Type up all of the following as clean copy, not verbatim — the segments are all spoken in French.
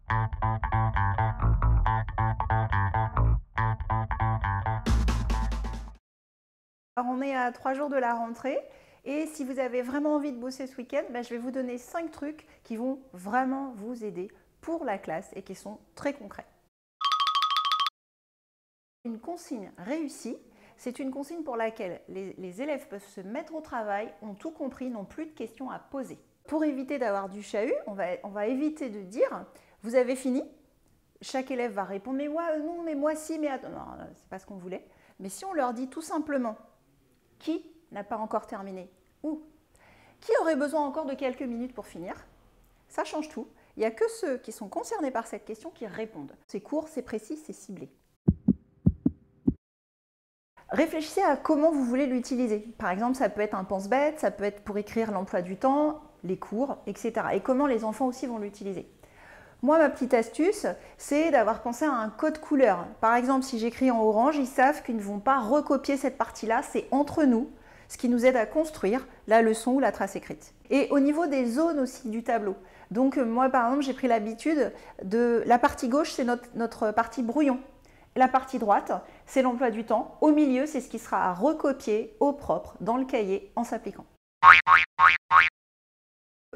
Alors, on est à 3 jours de la rentrée et si vous avez vraiment envie de bosser ce week-end, je vais vous donner 5 trucs qui vont vraiment vous aider pour la classe et qui sont très concrets. Une consigne réussie, c'est une consigne pour laquelle les élèves peuvent se mettre au travail, ont tout compris, n'ont plus de questions à poser. Pour éviter d'avoir du chahut, on va éviter de dire « vous avez fini ?» Chaque élève va répondre « mais moi non, mais moi si, mais attends, non, c'est pas ce qu'on voulait. » Mais si on leur dit tout simplement « qui n'a pas encore terminé ?» ou « qui aurait besoin encore de quelques minutes pour finir ?» Ça change tout. Il n'y a que ceux qui sont concernés par cette question qui répondent. C'est court, c'est précis, c'est ciblé. Réfléchissez à comment vous voulez l'utiliser. Par exemple, ça peut être un pense-bête, ça peut être pour écrire l'emploi du temps, les cours, etc. Et comment les enfants aussi vont l'utiliser. Moi, ma petite astuce, c'est d'avoir pensé à un code couleur. Par exemple, si j'écris en orange, ils savent qu'ils ne vont pas recopier cette partie-là, c'est entre nous, ce qui nous aide à construire la leçon ou la trace écrite. Et au niveau des zones aussi du tableau. Donc moi, par exemple, j'ai pris l'habitude de... La partie gauche, c'est notre partie brouillon. La partie droite, c'est l'emploi du temps. Au milieu, c'est ce qui sera à recopier au propre dans le cahier en s'appliquant.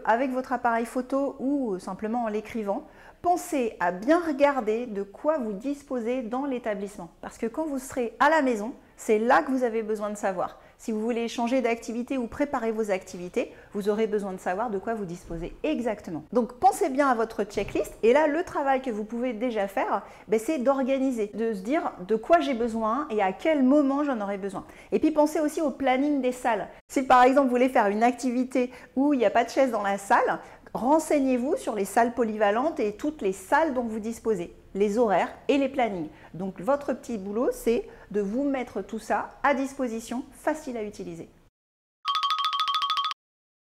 Avec votre appareil photo ou simplement en l'écrivant, pensez à bien regarder de quoi vous disposez dans l'établissement. Parce que quand vous serez à la maison, c'est là que vous avez besoin de savoir. Si vous voulez changer d'activité ou préparer vos activités, vous aurez besoin de savoir de quoi vous disposez exactement. Donc pensez bien à votre checklist et là le travail que vous pouvez déjà faire, c'est d'organiser, de se dire de quoi j'ai besoin et à quel moment j'en aurai besoin. Et puis pensez aussi au planning des salles. Si par exemple vous voulez faire une activité où il n'y a pas de chaise dans la salle, renseignez-vous sur les salles polyvalentes et toutes les salles dont vous disposez, les horaires et les plannings. Donc votre petit boulot, c'est de vous mettre tout ça à disposition, facile à utiliser.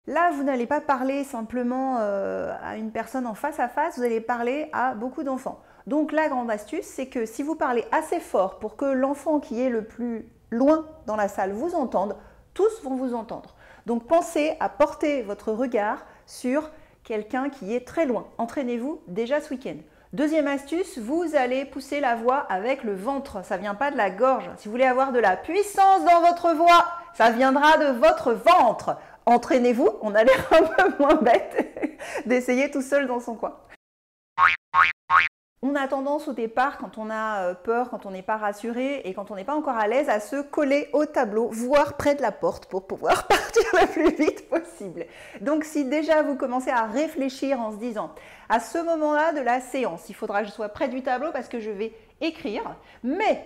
Là, vous n'allez pas parler simplement à une personne en face à face, vous allez parler à beaucoup d'enfants. Donc la grande astuce, c'est que si vous parlez assez fort pour que l'enfant qui est le plus loin dans la salle vous entende, tous vont vous entendre. Donc pensez à porter votre regard sur quelqu'un qui est très loin. Entraînez-vous déjà ce week-end. Deuxième astuce, vous allez pousser la voix avec le ventre, ça ne vient pas de la gorge. Si vous voulez avoir de la puissance dans votre voix, ça viendra de votre ventre. Entraînez-vous, on a l'air un peu moins bête d'essayer tout seul dans son coin. On a tendance au départ, quand on a peur, quand on n'est pas rassuré et quand on n'est pas encore à l'aise, à se coller au tableau, voire près de la porte pour pouvoir partir le plus vite possible. Donc si déjà vous commencez à réfléchir en se disant, à ce moment-là de la séance, il faudra que je sois près du tableau parce que je vais écrire, mais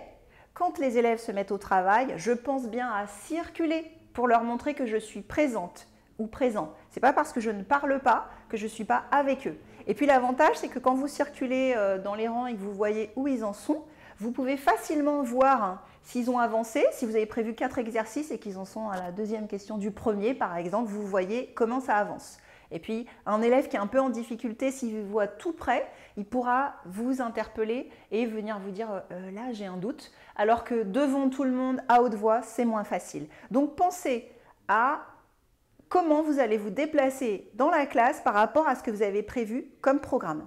quand les élèves se mettent au travail, je pense bien à circuler pour leur montrer que je suis présente ou présent. Ce n'est pas parce que je ne parle pas que je ne suis pas avec eux. Et puis l'avantage, c'est que quand vous circulez dans les rangs et que vous voyez où ils en sont, vous pouvez facilement voir s'ils ont avancé. Si vous avez prévu 4 exercices et qu'ils en sont à la deuxième question du premier, par exemple, vous voyez comment ça avance. Et puis, un élève qui est un peu en difficulté, s'il vous voit tout près, il pourra vous interpeller et venir vous dire « là, j'ai un doute », alors que devant tout le monde, à haute voix, c'est moins facile. Donc, pensez à comment vous allez vous déplacer dans la classe par rapport à ce que vous avez prévu comme programme.